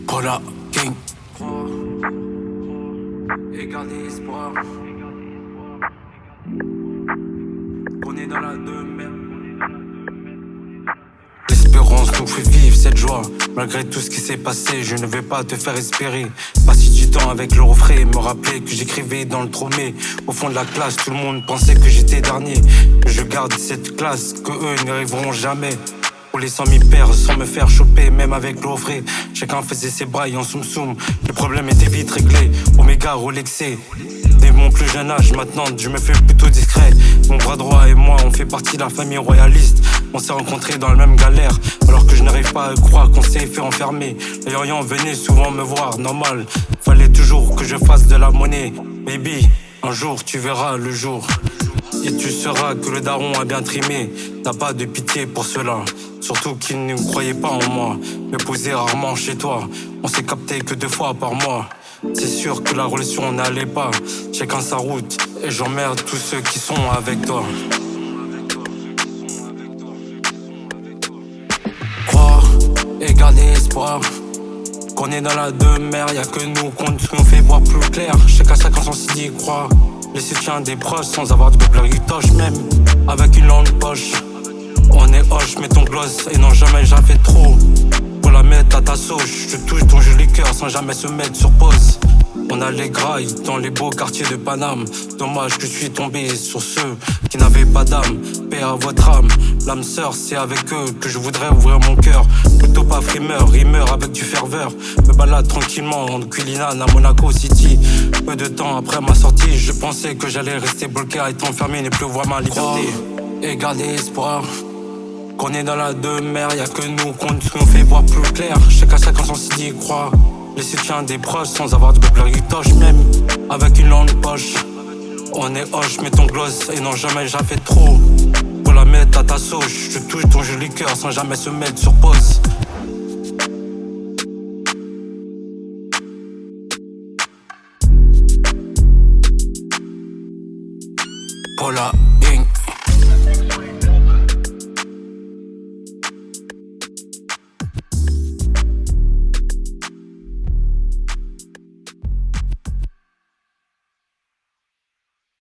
Cola King. Et garder espoir. On est dans la demeure. L'espérance nous fait vivre cette joie. Malgré tout ce qui s'est passé, je ne vais pas te faire espérer. Passer du temps avec le refrain, me rappeler que j'écrivais dans le tromé. Au fond de la classe, tout le monde pensait que j'étais dernier. Je garde cette classe, que eux n'arriveront jamais. Pour les 100 000 paires sans me faire choper, même avec l'offre. Chacun faisait ses brailles en soum soum. Le problème était vite réglé, Omega Rolexé. Dès mon plus jeune âge, maintenant je me fais plutôt discret. Mon bras droit et moi, on fait partie de la famille royaliste. On s'est rencontrés dans la même galère, alors que je n'arrive pas à croire qu'on s'est fait enfermer. Les Orients venaient souvent me voir, normal. Fallait toujours que je fasse de la monnaie. Baby, un jour tu verras le jour. Et tu sauras que le daron a bien trimé. T'as pas de pitié pour cela. Surtout qu'il ne croyait pas en moi. Me poser rarement chez toi. On s'est capté que 2 fois par mois. C'est sûr que la relation n'allait pas. Chacun sa route. Et j'emmerde tous ceux qui sont avec toi. Croire et garder espoir. Qu'on est dans la demeure, y'a que nous qu'on nous fait voir plus clair. Chacun son s'y y croit. Le soutien des proches sans avoir de toche, même avec une longue poche. On est hoche, mets ton gloss et non jamais j'en fais trop. Pour la mettre à ta sauce, je touche ton joli cœur sans jamais se mettre sur pause. On a les grailles dans les beaux quartiers de Paname. Dommage que je suis tombé sur ceux qui n'avaient pas d'âme. Paix à votre âme, l'âme sœur, c'est avec eux que je voudrais ouvrir mon cœur. Plutôt pas frimeur, rimeur avec du ferveur. Me balade tranquillement en Culinane à Monaco City. Peu de temps après ma sortie, je pensais que j'allais rester bloqué à être enfermé, ne plus voir ma liberté. Et garder espoir. Qu'on est dans la demeure, y'a que nous qu'on nous fait voir plus clair. Chacun son s'y croit. Les soutiens des proches sans avoir de toche, même avec une longue poche. On est hoche, mets ton gloss et non jamais j'en fais trop. Pour la mettre à ta sauce, je touche ton joli cœur sans jamais se mettre sur pause.